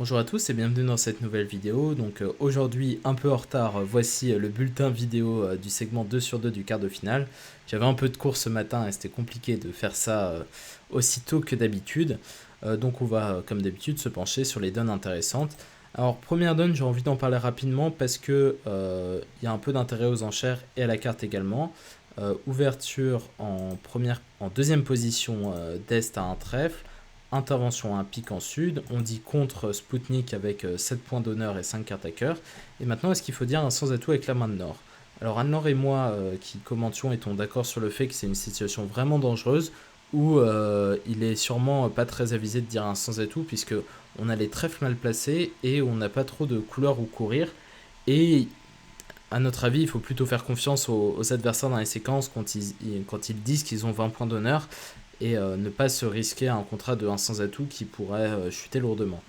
Bonjour à tous et bienvenue dans cette nouvelle vidéo. Donc aujourd'hui un peu en retard, voici le bulletin vidéo du segment 2 sur 2 du quart de finale. J'avais un peu de cours ce matin et c'était compliqué de faire ça aussitôt que d'habitude. Donc on va comme d'habitude se pencher sur les donnes intéressantes. Alors première donne, j'ai envie d'en parler rapidement parce que il y a un peu d'intérêt aux enchères et à la carte également. Ouverture en deuxième position d'Est à un trèfle. Intervention à un pic en sud, on dit contre Spoutnik avec 7 points d'honneur et 5 cartes à cœur. Et maintenant, est-ce qu'il faut dire un sans-atout avec la main de Nord? Alors Anne-Laure et moi qui commentions étions d'accord sur le fait que c'est une situation vraiment dangereuse où il est sûrement pas très avisé de dire un sans-atout puisque on a les trèfles mal placés et on n'a pas trop de couleurs où courir. Et à notre avis, il faut plutôt faire confiance aux adversaires dans les séquences quand ils disent qu'ils ont 20 points d'honneur et ne pas se risquer à un contrat de 1 sans atout qui pourrait chuter lourdement.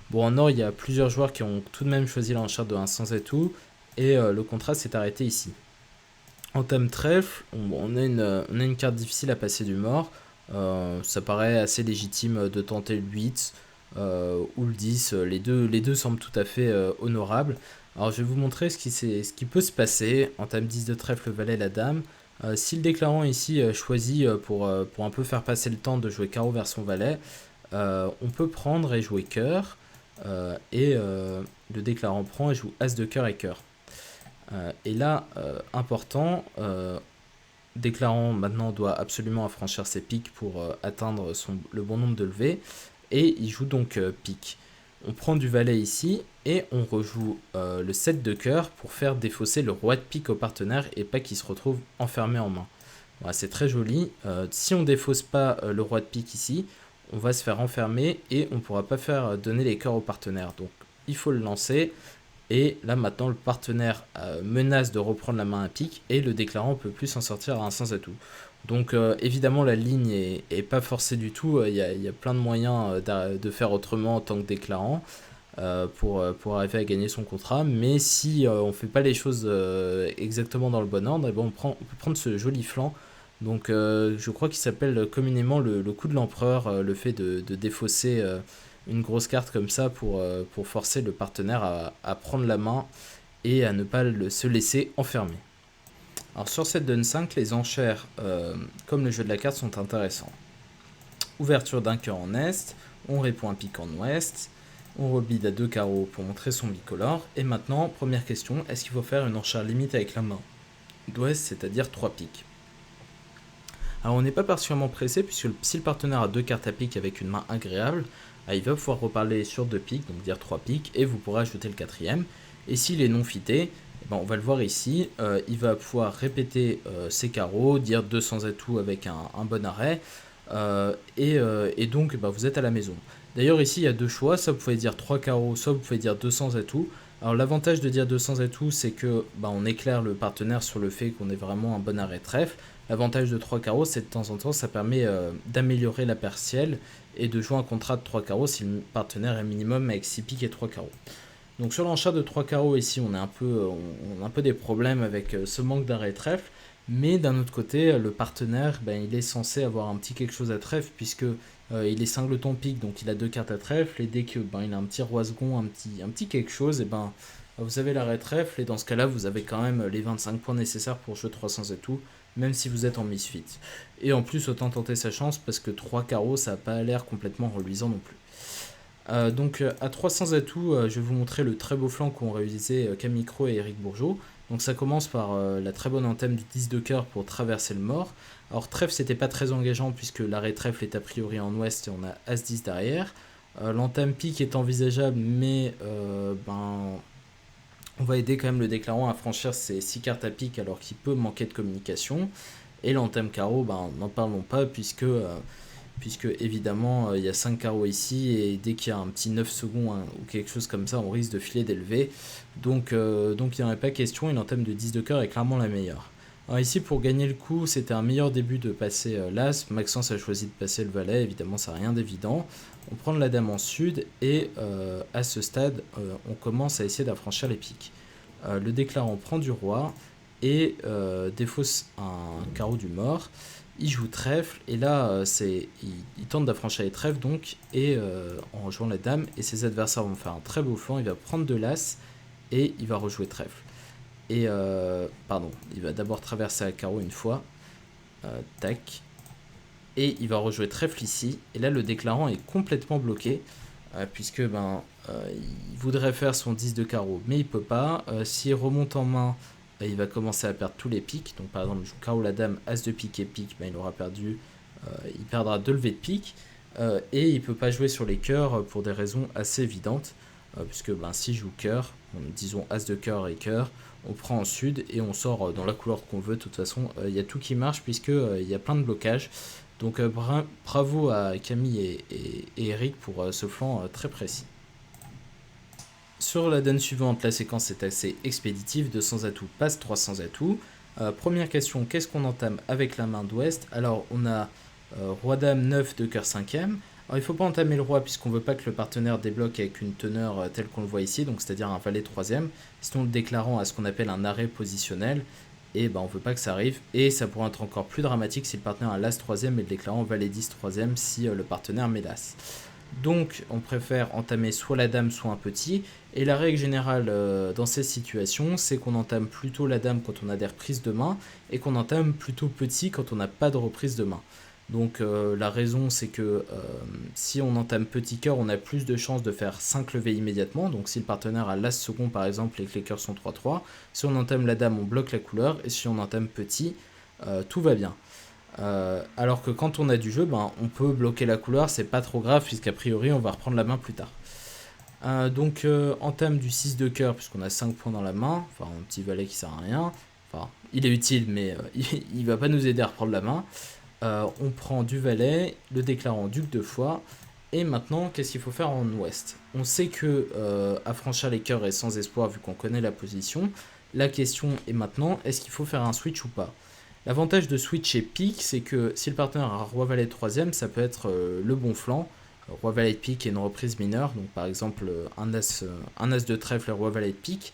Bon, en or, il y a plusieurs joueurs qui ont tout de même choisi l'enchère de 1 sans atout et le contrat s'est arrêté ici. En thème trèfle, on a une carte difficile à passer du mort. Ça paraît assez légitime de tenter le 8 ou le 10. Les deux semblent tout à fait honorables. Alors je vais vous montrer ce qui peut se passer en thème 10 de trèfle, le valet, la dame. Si le déclarant ici choisit pour un peu faire passer le temps de jouer carreau vers son valet, on peut prendre et jouer cœur. Le déclarant prend et joue as de cœur et cœur. Et là, important, déclarant maintenant doit absolument affranchir ses piques pour atteindre le bon nombre de levées. Et il joue donc pique. On prend du valet ici et on rejoue le 7 de cœur pour faire défausser le roi de pique au partenaire et pas qu'il se retrouve enfermé en main. Voilà, c'est très joli. Si on défausse pas le roi de pique ici, on va se faire enfermer et on ne pourra pas faire donner les cœurs au partenaire. Donc il faut le lancer. Et là maintenant le partenaire menace de reprendre la main à pique et le déclarant peut plus s'en sortir à un sans atout. Donc évidemment la ligne est pas forcée du tout, il y a plein de moyens de faire autrement en tant que déclarant pour arriver à gagner son contrat, mais si on ne fait pas les choses exactement dans le bon ordre, et bon, on peut prendre ce joli flanc. Donc je crois qu'il s'appelle communément le coup de l'empereur, le fait de défausser une grosse carte comme ça pour forcer le partenaire à prendre la main et à ne pas se laisser enfermer. Alors sur cette donne 5, les enchères, comme le jeu de la carte, sont intéressants. Ouverture d'un cœur en est, on répond un pic en ouest, on rebide à 2 carreaux pour montrer son bicolore. Et maintenant, première question, est-ce qu'il faut faire une enchère limite avec la main d'ouest, c'est-à-dire 3 piques? Alors on n'est pas particulièrement pressé puisque si le partenaire a 2 cartes à pique avec une main agréable, il va pouvoir reparler sur 2 piques, donc dire 3 piques, et vous pourrez ajouter le quatrième. Et s'il est non fité, on va le voir ici, il va pouvoir répéter ses carreaux, dire 200 atouts avec un bon arrêt, et donc vous êtes à la maison. D'ailleurs ici il y a deux choix, soit vous pouvez dire 3 carreaux, soit vous pouvez dire 200 atouts. Alors l'avantage de dire 200 atouts, c'est que on éclaire le partenaire sur le fait qu'on ait vraiment un bon arrêt trèfle. L'avantage de 3 carreaux, c'est de temps en temps ça permet d'améliorer la partielle et de jouer un contrat de 3 carreaux si le partenaire est minimum avec 6 piques et 3 carreaux. Donc sur l'enchère de 3 carreaux ici, on a un peu des problèmes avec ce manque d'arrêt trèfle, mais d'un autre côté, le partenaire, il est censé avoir un petit quelque chose à trèfle puisque il est singleton pique, donc il a 2 cartes à trèfle, et dès que il a un petit roi second, un petit quelque chose, et vous avez l'arrêt trèfle, et dans ce cas-là, vous avez quand même les 25 points nécessaires pour jouer 300 et tout, même si vous êtes en misfit. Et en plus, autant tenter sa chance parce que 3 carreaux, ça n'a pas l'air complètement reluisant non plus. Donc à 300 atouts, je vais vous montrer le très beau flanc qu'ont réalisé Camille Cros et Eric Bourgeot. Donc ça commence par la très bonne anthème du 10 de cœur pour traverser le mort. Alors trèfle, c'était pas très engageant puisque l'arrêt trèfle est a priori en ouest et on a As-10 derrière. L'anthème pique est envisageable, mais on va aider quand même le déclarant à franchir ses 6 cartes à pique alors qu'il peut manquer de communication. Et l'anthème carreau, n'en parlons pas puisque évidemment il y a 5 carreaux ici et dès qu'il y a un petit 9 secondes ou quelque chose comme ça, on risque de filer d'élever. Donc il n'y en aurait pas question et l'anthème de 10 de cœur est clairement la meilleure. Alors ici pour gagner le coup, c'était un meilleur début de passer l'As. Maxence a choisi de passer le valet, évidemment ça n'a rien d'évident. On prend la dame en sud et à ce stade, on commence à essayer d'affranchir les piques. Le déclarant prend du roi et défausse un carreau du mort. il joue trèfle, et là, il tente d'affranchir les trèfles, donc, et en jouant la dame, et ses adversaires vont faire un très beau flanc, il va prendre de l'as, et il va rejouer trèfle. Et, il va d'abord traverser à carreau une fois, tac, et il va rejouer trèfle ici, et là, le déclarant est complètement bloqué, puisque, il voudrait faire son 10 de carreau, mais il peut pas. S'il remonte en main, il va commencer à perdre tous les piques. Donc par exemple, il joue carreau la dame, as de pique et pique, il aura perdu, il perdra 2 levées de pique. Et il peut pas jouer sur les cœurs pour des raisons assez évidentes, puisque s'il joue cœur, disons as de cœur et cœur, on prend en sud et on sort dans la couleur qu'on veut. De toute façon, il y a tout qui marche, puisque il y a plein de blocages. Donc bravo à Camille et Eric pour ce flanc très précis. Sur la donne suivante, la séquence est assez expéditive, 200 atouts passe 300 atouts. Première question, qu'est-ce qu'on entame avec la main d'ouest? Alors on a roi-dame 9 de cœur 5ème. Alors il ne faut pas entamer le roi puisqu'on ne veut pas que le partenaire débloque avec une teneur telle qu'on le voit ici, donc c'est-à-dire un valet 3ème, sinon le déclarant à ce qu'on appelle un arrêt positionnel, et on ne veut pas que ça arrive, et ça pourrait être encore plus dramatique si le partenaire a l'as 3ème et le déclarant valet 10 3ème si le partenaire met l'as. Donc on préfère entamer soit la dame soit un petit, et la règle générale dans ces situations, c'est qu'on entame plutôt la dame quand on a des reprises de main, et qu'on entame plutôt petit quand on n'a pas de reprise de main. Donc la raison c'est que si on entame petit cœur, on a plus de chances de faire 5 levées immédiatement, donc si le partenaire a l'as second par exemple et que les cœurs sont 3-3, si on entame la dame on bloque la couleur, et si on entame petit, tout va bien. Alors que quand on a du jeu, on peut bloquer la couleur, c'est pas trop grave puisqu'a priori on va reprendre la main plus tard. Donc entame du 6 de cœur puisqu'on a 5 points dans la main, enfin un petit valet qui sert à rien, enfin il est utile mais il va pas nous aider à reprendre la main. On prend du valet, le déclarant duc 2 fois, et maintenant qu'est-ce qu'il faut faire en ouest? On sait que affranchir les cœurs est sans espoir vu qu'on connaît la position. La question est maintenant, est-ce qu'il faut faire un switch ou pas? L'avantage de switch et pique, c'est que si le partenaire a roi-valet 3ème, ça peut être le bon flanc. Roi-valet de pique et une reprise mineure, donc par exemple un as de trèfle et roi-valet de pique,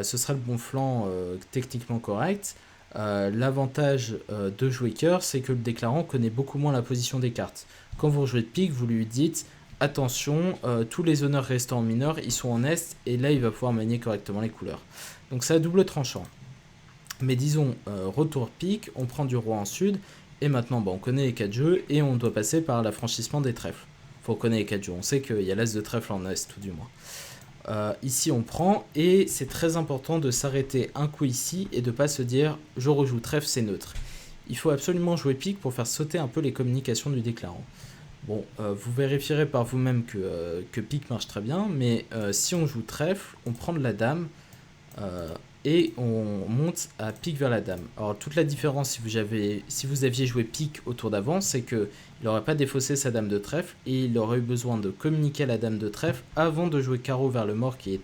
ce sera le bon flanc techniquement correct. L'avantage de jouer cœur, c'est que le déclarant connaît beaucoup moins la position des cartes. Quand vous jouez de pique, vous lui dites attention, tous les honneurs restants en mineur, ils sont en est, et là il va pouvoir manier correctement les couleurs. Donc c'est à double tranchant. Mais disons, retour pique, on prend du roi en sud, et maintenant on connaît les 4 jeux, et on doit passer par l'affranchissement des trèfles. Faut connaître les 4 jeux, on sait qu'il y a l'as de trèfle en est, tout du moins. Ici on prend, et c'est très important de s'arrêter un coup ici, et de pas se dire je rejoue trèfle, c'est neutre. Il faut absolument jouer pique pour faire sauter un peu les communications du déclarant. Bon, vous vérifierez par vous-même que pique marche très bien, mais si on joue trèfle, on prend de la dame, et on monte à pique vers la dame. Alors toute la différence si vous aviez joué pique au tour d'avant, c'est qu'il n'aurait pas défaussé sa dame de trèfle, et il aurait eu besoin de communiquer la dame de trèfle avant de jouer carreau vers le mort qui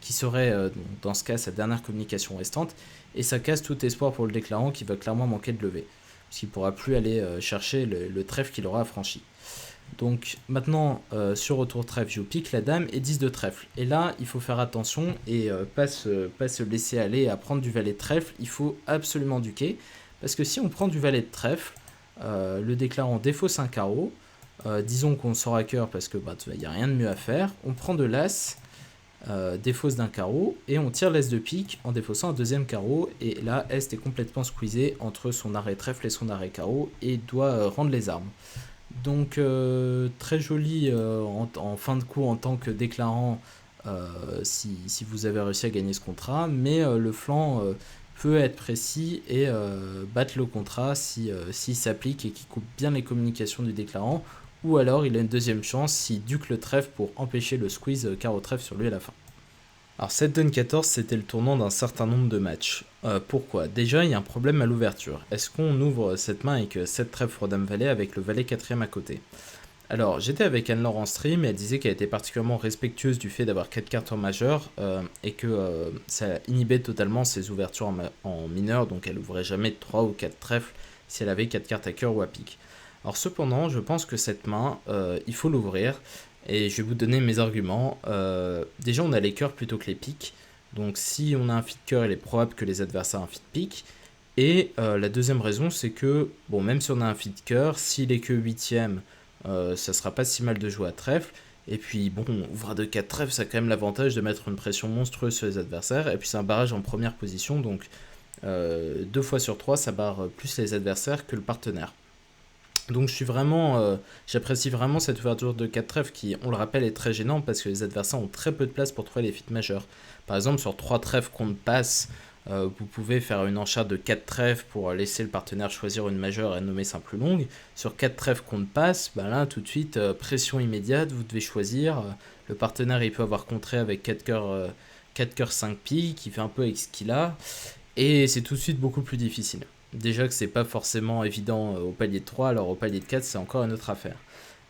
serait dans ce cas sa dernière communication restante, et ça casse tout espoir pour le déclarant qui va clairement manquer de lever, puisqu'il ne pourra plus aller chercher le trèfle qu'il aura affranchi. Donc maintenant sur retour trèfle, je pique la dame et 10 de trèfle. Et là il faut faire attention et pas se laisser aller à prendre du valet de trèfle. Il faut absolument duquer, parce que si on prend du valet de trèfle, le déclarant défausse un carreau. Disons qu'on sort à cœur parce que il n'y a rien de mieux à faire. On prend de l'as, défausse d'un carreau, et on tire l'as de pique en défaussant un deuxième carreau. Et là est est complètement squeezé entre son arrêt trèfle et son arrêt carreau, et doit rendre les armes. Donc très joli en fin de coup en tant que déclarant si vous avez réussi à gagner ce contrat, mais le flanc peut être précis et battre le contrat s'il s'applique et qu'il coupe bien les communications du déclarant, ou alors il a une deuxième chance s'il duque le trèfle pour empêcher le squeeze carreau trèfle sur lui à la fin. Alors cette donne 14, c'était le tournant d'un certain nombre de matchs. Pourquoi? Déjà, il y a un problème à l'ouverture. Est-ce qu'on ouvre cette main avec 7 trèfle roi dame valet avec le valet 4ème à côté? Alors, j'étais avec Anne-Laure en stream, et elle disait qu'elle était particulièrement respectueuse du fait d'avoir 4 cartes en majeur, et que ça inhibait totalement ses ouvertures en mineur, donc elle ouvrait jamais de 3 ou 4 trèfles si elle avait 4 cartes à cœur ou à pique. Alors cependant, je pense que cette main, il faut l'ouvrir, et je vais vous donner mes arguments. Déjà, on a les cœurs plutôt que les piques, donc si on a un fit cœur, il est probable que les adversaires aient un fit pique, Et la deuxième raison, c'est que, bon, même si on a un fit cœur, s'il est que 8ème, ça sera pas si mal de jouer à trèfle. Et puis, bon, ouvrir de 4 trèfles, ça a quand même l'avantage de mettre une pression monstrueuse sur les adversaires. Et puis, c'est un barrage en première position, donc 2 fois sur 3, ça barre plus les adversaires que le partenaire. Donc j'apprécie vraiment cette ouverture de 4 trèfles qui, on le rappelle, est très gênante parce que les adversaires ont très peu de place pour trouver les feats majeurs. Par exemple, sur 3 trèfles qu'on passe, vous pouvez faire une enchère de 4 trèfles pour laisser le partenaire choisir une majeure et nommer simple ou longue. Sur 4 trèfles qu'on passe, bah là tout de suite, pression immédiate, vous devez choisir. Le partenaire il peut avoir contré avec 4 cœurs, 4 cœurs 5 piques, qui fait un peu avec ce qu'il a. Et c'est tout de suite beaucoup plus difficile. Déjà que c'est pas forcément évident au palier de 3, alors au palier de 4, c'est encore une autre affaire.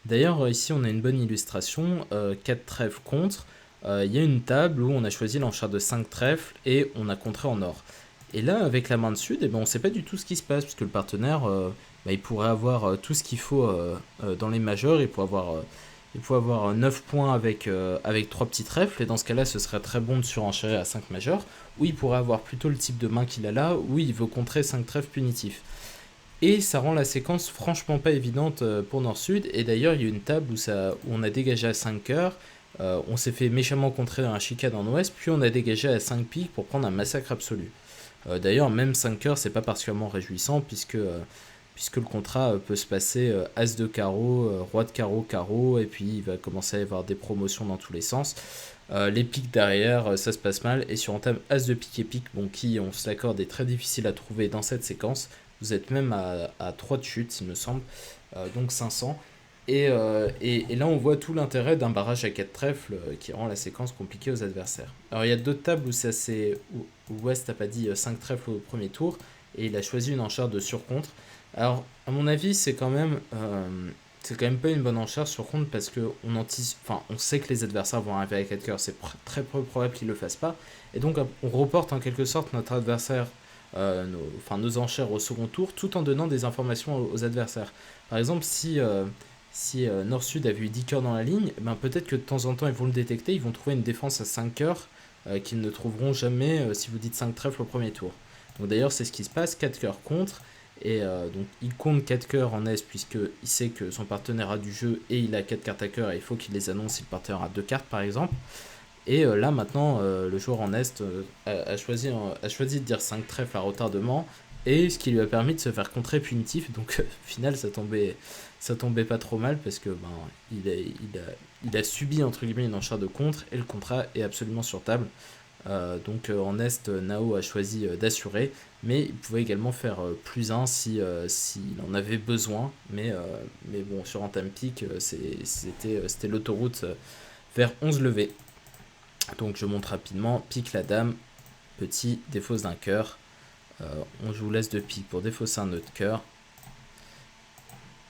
D'ailleurs, ici, on a une bonne illustration. 4 trèfles contre. Il y a une table où on a choisi l'enchère de 5 trèfles et on a contré en or. Et là, avec la main de sud, eh ben, on ne sait pas du tout ce qui se passe, puisque le partenaire, bah, il pourrait avoir tout ce qu'il faut dans les majeurs. Il pourrait avoir 9 points avec 3 petits trèfles, et dans ce cas-là, ce serait très bon de surenchérir à 5 majeurs, ou il pourrait avoir plutôt le type de main qu'il a là, où il veut contrer 5 trèfles punitifs. Et ça rend la séquence franchement pas évidente pour Nord-Sud, et d'ailleurs, il y a une table où on a dégagé à 5 cœurs, on s'est fait méchamment contrer dans un chicane en ouest, puis on a dégagé à 5 piques pour prendre un massacre absolu. D'ailleurs, même 5 cœurs, c'est pas particulièrement réjouissant, puisque le contrat peut se passer As de carreau, Roi de carreau, carreau, et puis il va commencer à y avoir des promotions dans tous les sens. Les piques derrière, ça se passe mal, et sur un thème As de pique et pique, bon, qui, on se l'accorde, est très difficile à trouver dans cette séquence. Vous êtes même à 3 de chute, il me semble, donc 500. Et là, on voit tout l'intérêt d'un barrage à 4 trèfles qui rend la séquence compliquée aux adversaires. Alors, il y a d'autres tables où c'est assez. Où West n'a pas dit 5 trèfles au premier tour, et il a choisi une enchère de surcontre. Alors, à mon avis, c'est quand même pas une bonne enchère sur contre parce que on sait que les adversaires vont arriver à 4 cœurs, c'est très peu probable qu'ils le fassent pas. Et donc, on reporte en quelque sorte notre adversaire, nos enchères au second tour, tout en donnant des informations aux adversaires. Par exemple, si Nord-Sud avait eu 10 cœurs dans la ligne, ben peut-être que de temps en temps ils vont le détecter, ils vont trouver une défense à 5 cœurs qu'ils ne trouveront jamais si vous dites 5 trèfles au premier tour. Donc d'ailleurs c'est ce qui se passe, 4 cœurs contre, et donc il compte 4 cœurs en S puisqu'il sait que son partenaire a du jeu et il a 4 cartes à cœur et il faut qu'il les annonce si le partenaire a 2 cartes par exemple. Et là maintenant le joueur en Est a choisi de dire 5 trèfles à retardement, et ce qui lui a permis de se faire contrer punitif, donc au final ça tombait pas trop mal parce que ben, il a subi entre guillemets une enchère de contre et le contrat est absolument sur table. Donc en Est, Nao a choisi d'assurer, mais il pouvait également faire +1 s'il en avait besoin. Mais bon, sur un time pick, c'était l'autoroute vers 11 levées. Donc je montre rapidement, pique la dame, petit, défausse d'un cœur. On joue l'As de pique pour défausser un autre cœur.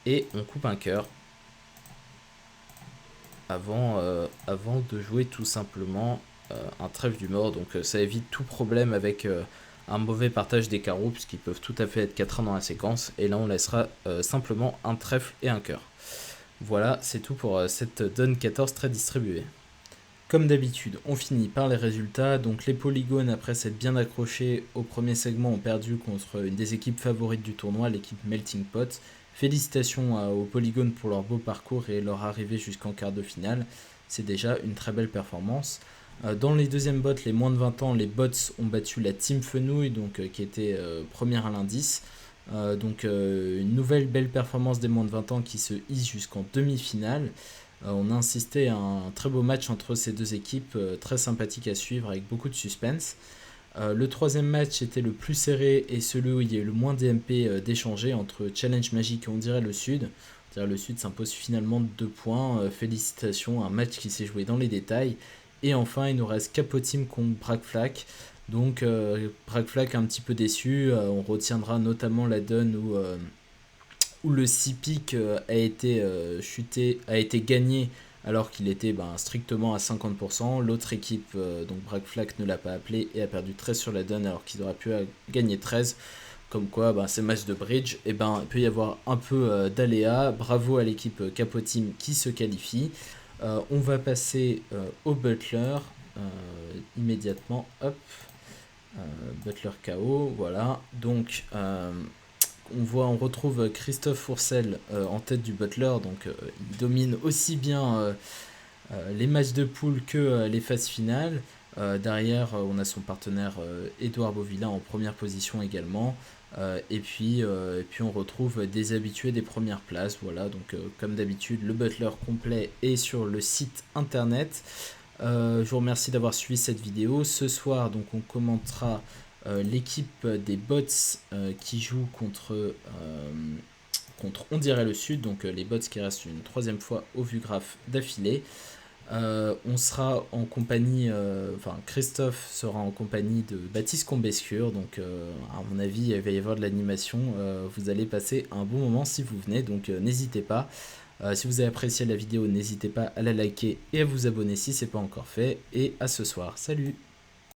Et on coupe un cœur avant de jouer tout simplement un trèfle du mort. Donc ça évite tout problème avec un mauvais partage des carreaux, puisqu'ils peuvent tout à fait être 4-1 dans la séquence. Et là on laissera simplement un trèfle et un cœur. Voilà, c'est tout pour cette donne 14 très distribuée. Comme d'habitude, on finit par les résultats. Donc les polygones, après s'être bien accrochés au premier segment, ont perdu contre une des équipes favorites du tournoi, l'équipe Melting Pot. Félicitations aux polygones pour leur beau parcours et leur arrivée jusqu'en quart de finale. C'est déjà une très belle performance. Dans les deuxièmes bots, les moins de 20 ans, les bots ont battu la Team Fenouil, qui était première à l'indice. Une nouvelle belle performance des moins de 20 ans qui se hisse jusqu'en demi-finale. On a insisté à un très beau match entre ces deux équipes, très sympathique à suivre avec beaucoup de suspense. Le troisième match était le plus serré et celui où il y a eu le moins d'MP d'échanger entre Challenge Magic et on dirait le Sud. On dirait le Sud s'impose finalement de 2 points. Félicitations, un match qui s'est joué dans les détails. Et enfin, il nous reste Capo Team contre Brackflack. Donc Brackflack un petit peu déçu. On retiendra notamment la donne où le 6 pick a été gagné alors qu'il était strictement à 50%. L'autre équipe, donc Brackflack, ne l'a pas appelé et a perdu 13 sur la donne alors qu'il aurait pu gagner 13. Comme quoi, ces matchs de bridge, il peut y avoir un peu d'aléa. Bravo à l'équipe Capo Team qui se qualifie. On va passer au Butler immédiatement. Hop. Butler KO, voilà. Donc, on retrouve Christophe Fourcel en tête du Butler, donc il domine aussi bien les matchs de poule que les phases finales. Derrière, on a son partenaire Édouard Beauvillain en première position également. Et puis on retrouve des habitués des premières places. Voilà, donc comme d'habitude, le Butler complet est sur le site internet. Je vous remercie d'avoir suivi cette vidéo. Ce soir, donc, on commentera l'équipe des Bots qui joue contre On dirait le Sud, donc les Bots qui restent une troisième fois au Vugraph d'affilée. On sera en compagnie, enfin Christophe sera en compagnie de Baptiste Combescure, donc à mon avis il va y avoir de l'animation, vous allez passer un bon moment si vous venez, donc n'hésitez pas. Si vous avez apprécié la vidéo, n'hésitez pas à la liker et à vous abonner si ce n'est pas encore fait, et à ce soir, salut!